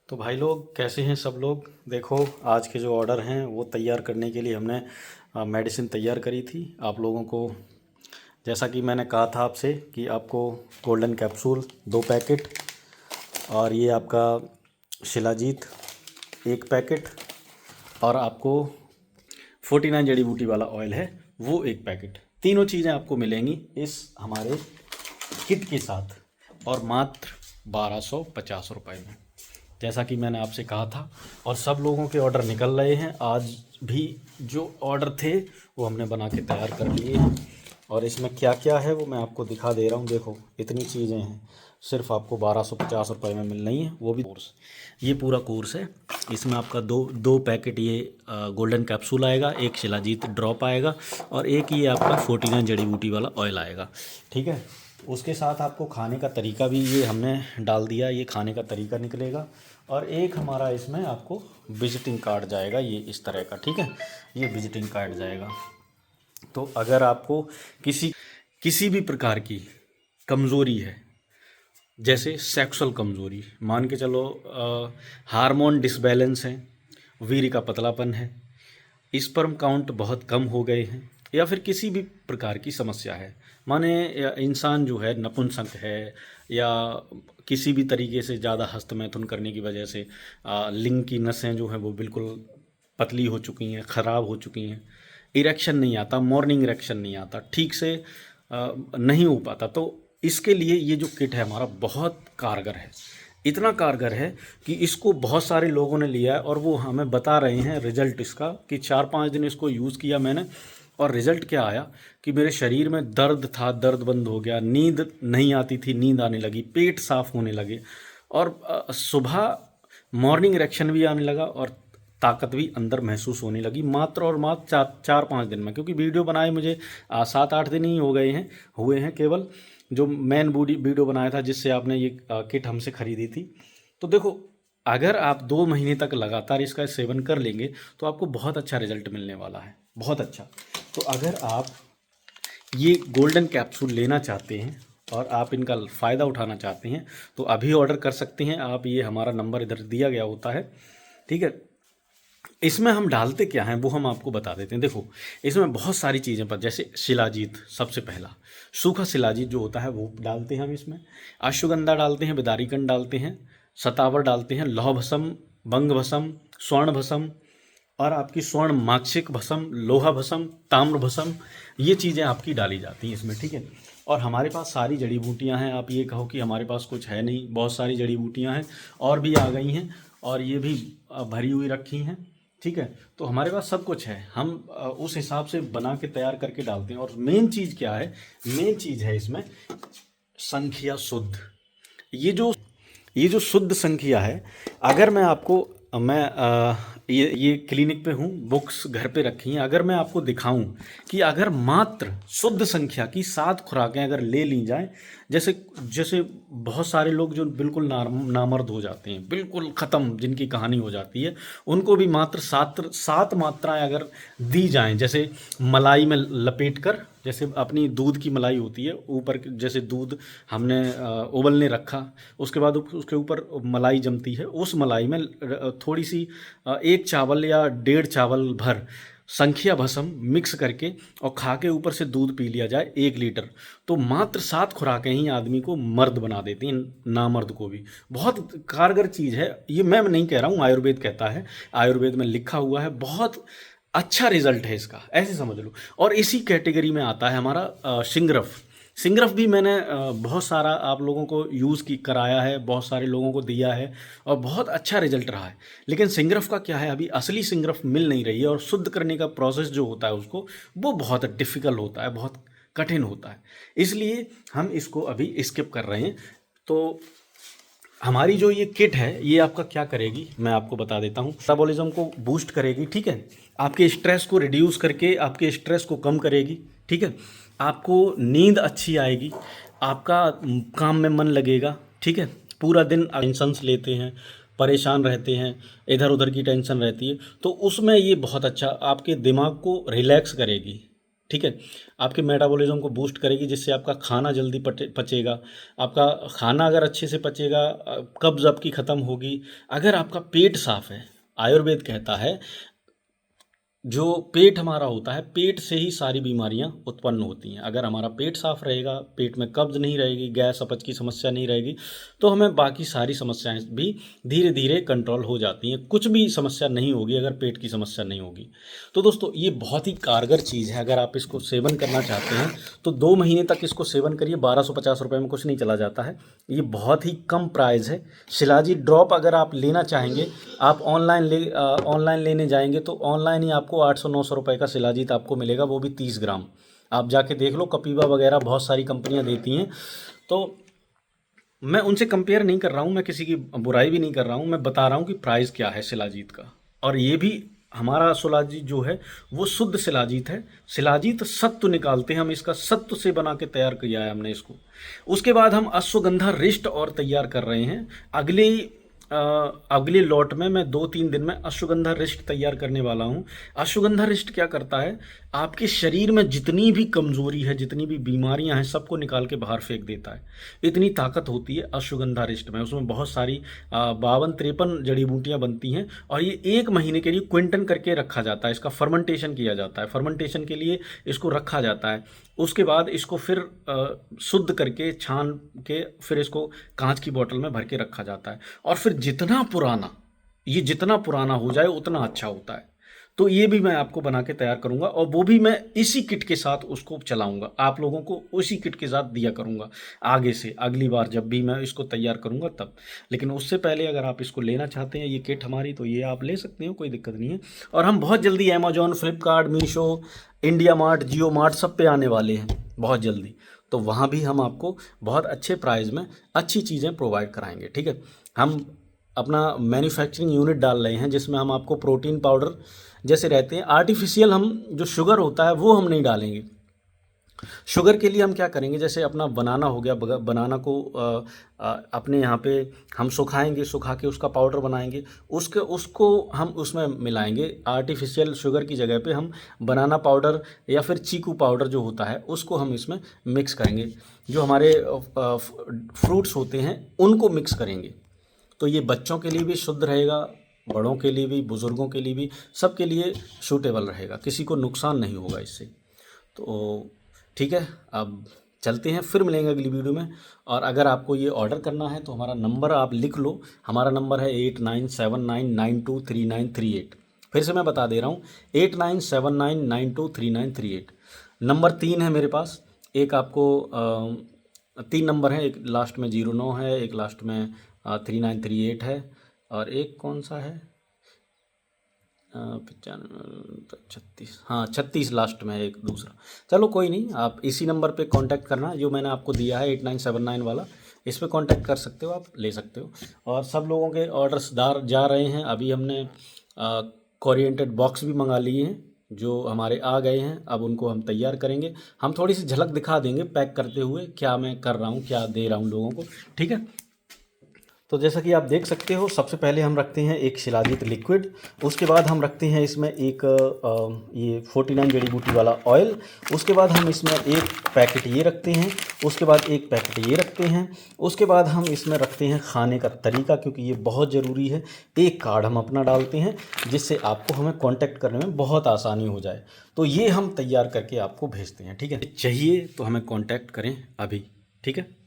तो भाई लोग कैसे हैं सब लोग। देखो, आज के जो ऑर्डर हैं वो तैयार करने के लिए हमने मेडिसिन तैयार करी थी आप लोगों को। जैसा कि मैंने कहा था आपसे कि आपको गोल्डन कैप्सूल 2 पैकेट, और ये आपका शिलाजीत 1 पैकेट, और आपको 49 जड़ी बूटी वाला ऑयल है वो 1 पैकेट। तीनों चीज़ें आपको मिलेंगी इस हमारे किट के साथ, और मात्र 1250 रुपये में, जैसा कि मैंने आपसे कहा था। और सब लोगों के ऑर्डर निकल रहे हैं। आज भी जो ऑर्डर थे वो हमने बना के तैयार कर लिए हैं, और इसमें क्या क्या है वो मैं आपको दिखा दे रहा हूँ। देखो, इतनी चीज़ें हैं, सिर्फ आपको 1250 रुपये में मिल रही हैं, वो भी कोर्स। ये पूरा कोर्स है। इसमें आपका दो पैकेट ये गोल्डन कैप्सूल आएगा, एक शिलाजीत ड्रॉप आएगा, और एक ये आपका 49 जड़ी बूटी वाला ऑयल आएगा। ठीक है, उसके साथ आपको खाने का तरीका भी ये हमने डाल दिया, ये खाने का तरीका निकलेगा। और एक हमारा इसमें आपको विजिटिंग कार्ड जाएगा, ये इस तरह का। ठीक है, ये विजिटिंग कार्ड जाएगा। तो अगर आपको किसी किसी भी प्रकार की कमज़ोरी है, जैसे सेक्सुअल कमज़ोरी, मान के चलो हार्मोन डिसबैलेंस है, वीर्य का पतलापन है, स्पर्म काउंट बहुत कम हो गए हैं, या फिर किसी भी प्रकार की समस्या है, माने इंसान जो है नपुंसक है, या किसी भी तरीके से ज़्यादा हस्तमैथुन करने की वजह से लिंग की नसें जो हैं वो बिल्कुल पतली हो चुकी हैं, ख़राब हो चुकी हैं, इरेक्शन नहीं आता, मॉर्निंग इरेक्शन नहीं आता, ठीक से नहीं हो पाता, तो इसके लिए ये जो किट है हमारा बहुत कारगर है। इतना कारगर है कि इसको बहुत सारे लोगों ने लिया है, और वो हमें बता रहे हैं रिज़ल्ट इसका, कि 4-5 दिन इसको यूज़ किया मैंने, और रिज़ल्ट क्या आया कि मेरे शरीर में दर्द था, दर्द बंद हो गया, नींद नहीं आती थी, नींद आने लगी, पेट साफ़ होने लगे, और सुबह मॉर्निंग इरेक्शन भी आने लगा, और ताकत भी अंदर महसूस होने लगी, मात्र और मात्र 4-5 दिन में। क्योंकि वीडियो बनाए मुझे 7-8 दिन ही हो गए हैं, हुए हैं केवल, जो मेन बूडी वीडियो बनाया था जिससे आपने ये किट हमसे ख़रीदी थी। तो देखो, अगर आप 2 महीने तक लगातार इसका सेवन कर लेंगे तो आपको बहुत अच्छा रिजल्ट मिलने वाला है, बहुत अच्छा। तो अगर आप ये गोल्डन कैप्सूल लेना चाहते हैं और आप इनका फ़ायदा उठाना चाहते हैं तो अभी ऑर्डर कर सकते हैं आप। ये हमारा नंबर इधर दिया गया होता है, ठीक है। इसमें हम डालते क्या हैं वो हम आपको बता देते हैं। देखो, इसमें बहुत सारी चीज़ें पर, जैसे शिलाजीत, सबसे पहला सूखा शिलाजीत जो होता है वो डालते हैं हम इसमें, अश्वगंधा डालते हैं, बिदारीकंड डालते हैं, सतावर डालते हैं, लौह भस्म, बंग भस्म, स्वर्ण भस्म, और आपकी स्वर्ण माक्षिक भस्म, लोहा भस्म, ताम्र भस्म, ये चीज़ें आपकी डाली जाती हैं इसमें, ठीक है। और हमारे पास सारी जड़ी बूटियाँ हैं। आप ये कहो कि हमारे पास कुछ है नहीं, बहुत सारी जड़ी बूटियाँ हैं, और भी आ गई हैं, और ये भी भरी हुई रखी हैं, ठीक है। तो हमारे पास सब कुछ है, हम उस हिसाब से बना के तैयार करके डालते हैं। और मेन चीज़ क्या है, मेन चीज़ है इसमें संख्या शुद्ध। ये जो शुद्ध संख्या है, अगर मैं आपको, मैं ये क्लिनिक पे हूँ, बुक्स घर पे रखी हैं, अगर मैं आपको दिखाऊं कि अगर मात्र शुद्ध संख्या की 7 खुराकें अगर ले ली जाएं, जैसे जैसे बहुत सारे लोग जो बिल्कुल नामर्द हो जाते हैं, बिल्कुल ख़त्म, जिनकी कहानी हो जाती है, उनको भी मात्र 7 मात्राएं अगर दी जाएं, जैसे मलाई में लपेट कर, जैसे अपनी दूध की मलाई होती है, ऊपर जैसे दूध हमने उबलने रखा, उसके बाद उसके ऊपर मलाई जमती है, उस मलाई में थोड़ी सी 1 चावल या 1.5 चावल भर संख्या भस्म मिक्स करके और खा के ऊपर से दूध पी लिया जाए 1 लीटर, तो मात्र 7 खुराकें ही आदमी को मर्द बना देती हैं, नामर्द को भी। बहुत कारगर चीज़ है ये, मैं नहीं कह रहा हूँ, आयुर्वेद कहता है, आयुर्वेद में लिखा हुआ है, बहुत अच्छा रिजल्ट है इसका, ऐसे समझ लो। और इसी कैटेगरी में आता है हमारा सिंगरफ। सिंगरफ भी मैंने बहुत सारा आप लोगों को यूज़ की कराया है, बहुत सारे लोगों को दिया है, और बहुत अच्छा रिजल्ट रहा है। लेकिन सिंगरफ का क्या है, अभी असली सिंगरफ मिल नहीं रही है, और शुद्ध करने का प्रोसेस जो होता है उसको, वो बहुत डिफ़िकल्ट होता है, बहुत कठिन होता है, इसलिए हम इसको अभी स्किप कर रहे हैं। तो हमारी जो ये किट है ये आपका क्या करेगी मैं आपको बता देता हूँ। मेटाबॉलिज्म को बूस्ट करेगी, ठीक है, आपके स्ट्रेस को रिड्यूस करके आपके स्ट्रेस को कम करेगी, ठीक है, आपको नींद अच्छी आएगी, आपका काम में मन लगेगा, ठीक है। पूरा दिन टेंशन्स लेते हैं, परेशान रहते हैं, इधर उधर की टेंशन रहती है, तो उसमें ये बहुत अच्छा आपके दिमाग को रिलैक्स करेगी, ठीक है। आपके मेटाबॉलिज्म को बूस्ट करेगी, जिससे आपका खाना जल्दी पचेगा। आपका खाना अगर अच्छे से पचेगा, कब्ज़ आपकी ख़त्म होगी। अगर आपका पेट साफ़ है, आयुर्वेद कहता है जो पेट हमारा होता है, पेट से ही सारी बीमारियां उत्पन्न होती हैं। अगर हमारा पेट साफ रहेगा, पेट में कब्ज नहीं रहेगी, गैस अपच की समस्या नहीं रहेगी, तो हमें बाकी सारी समस्याएं भी धीरे धीरे कंट्रोल हो जाती हैं। कुछ भी समस्या नहीं होगी अगर पेट की समस्या नहीं होगी। तो दोस्तों ये बहुत ही कारगर चीज़ है। अगर आप इसको सेवन करना चाहते हैं तो 2 महीने तक इसको सेवन करिए। 1250 रुपये में कुछ नहीं चला जाता है। ये बहुत ही कम प्राइस है। शिलाजीत ड्रॉप अगर आप लेना चाहेंगे, आप ऑनलाइन लेने जाएंगे तो ऑनलाइन ही आपको 800-900 रुपये का शिलाजीत आपको मिलेगा, वो भी 30 ग्राम। आप जाके देख लो, कपीवा वगैरह बहुत सारी कंपनियां देती हैं। तो मैं उनसे कंपेयर नहीं कर रहा हूँ, मैं किसी की बुराई भी नहीं कर रहा हूँ, मैं बता रहा हूँ कि प्राइस क्या है शिलाजीत का। और ये भी हमारा शिलाजीत जो है वो शुद्ध शिलाजीत है। शिलाजीत सत्व निकालते हैं हम, इसका सत्व से बना के तैयार किया है हमने इसको। उसके बाद हम अश्वगंधा रिष्ट और तैयार कर रहे हैं। अगले लॉट में मैं 2-3 दिन में अश्वगंधा रिष्ट तैयार करने वाला हूँ। अश्वगंधा रिष्ट क्या करता है, आपके शरीर में जितनी भी कमजोरी है, जितनी भी बीमारियां हैं, सबको निकाल के बाहर फेंक देता है। इतनी ताकत होती है अश्वगंधा रिष्ट में। उसमें बहुत सारी 52-53 जड़ी बूटियां बनती हैं और ये 1 महीने के लिए क्विंटन करके रखा जाता है। इसका फर्मेंटेशन किया जाता है, फर्मेंटेशन के लिए इसको रखा जाता है। उसके बाद इसको फिर शुद्ध करके छान के फिर इसको कांच की बोतल में भर के रखा जाता है। और फिर जितना पुराना हो जाए उतना अच्छा होता है। तो ये भी मैं आपको बना के तैयार करूंगा और वो भी मैं इसी किट के साथ उसको चलाऊंगा, आप लोगों को उसी किट के साथ दिया करूंगा आगे से, अगली बार जब भी मैं इसको तैयार करूंगा तब। लेकिन उससे पहले अगर आप इसको लेना चाहते हैं ये किट हमारी, तो ये आप ले सकते हो, कोई दिक्कत नहीं है। और हम बहुत जल्दी Amazon, Flipkart, Meesho, IndiaMART, JioMart सब पे आने वाले हैं बहुत जल्दी। तो वहाँ भी हम आपको बहुत अच्छे प्राइस में अच्छी चीज़ें प्रोवाइड कराएंगे। ठीक है। हम अपना मैन्युफैक्चरिंग यूनिट डाल रहे हैं जिसमें हम आपको प्रोटीन पाउडर जैसे रहते हैं, आर्टिफिशियल हम जो शुगर होता है वो हम नहीं डालेंगे। शुगर के लिए हम क्या करेंगे, जैसे अपना बनाना हो गया, बनाना को अपने यहाँ पे हम सुखाएंगे, सुखा के उसका पाउडर बनाएंगे, उसको हम उसमें मिलाएंगे। आर्टिफिशियल शुगर की जगह पे हम बनाना पाउडर या फिर चीकू पाउडर जो होता है उसको हम इसमें मिक्स करेंगे। जो हमारे फ्रूट्स होते हैं उनको मिक्स करेंगे। तो ये बच्चों के लिए भी शुद्ध रहेगा, बड़ों के लिए भी, बुज़ुर्गों के लिए भी, सबके लिए सूटेबल रहेगा, किसी को नुकसान नहीं होगा इससे। तो ठीक है, अब चलते हैं, फिर मिलेंगे अगली वीडियो में। और अगर आपको ये ऑर्डर करना है तो हमारा नंबर आप लिख लो। हमारा नंबर है 8979923938। फिर से मैं बता दे रहा हूँ, 8979923938। नंबर 3 है मेरे पास। एक आपको 3 नंबर है, एक लास्ट में 09 है, एक लास्ट में 3938 है, और एक कौन सा है 36, हाँ 36 लास्ट में है एक दूसरा। चलो कोई नहीं, आप इसी नंबर पे कांटेक्ट करना जो मैंने आपको दिया है 8979 वाला, इस पे कांटेक्ट कर सकते हो, आप ले सकते हो। और सब लोगों के ऑर्डर्स जा रहे हैं। अभी हमने कोरिएंटेड बॉक्स भी मंगा लिए हैं जो हमारे आ गए हैं, अब उनको हम तैयार करेंगे। हम थोड़ी सी झलक दिखा देंगे पैक करते हुए, क्या मैं कर रहा हूँ, क्या दे रहा हूँ लोगों को। ठीक है। तो जैसा कि आप देख सकते हो, सबसे पहले हम रखते हैं एक शिलाजीत लिक्विड, उसके बाद हम रखते हैं इसमें एक ये 49 जड़ी बूटी वाला ऑयल, उसके बाद हम इसमें एक पैकेट ये रखते हैं, उसके बाद एक पैकेट ये रखते हैं, उसके बाद हम इसमें रखते हैं खाने का तरीका, क्योंकि ये बहुत ज़रूरी है। एक कार्ड हम अपना डालते हैं जिससे आपको हमें कांटेक्ट करने में बहुत आसानी हो जाए। तो ये हम तैयार करके आपको भेजते हैं। ठीक है, चाहिए तो हमें कांटेक्ट करें अभी। ठीक है।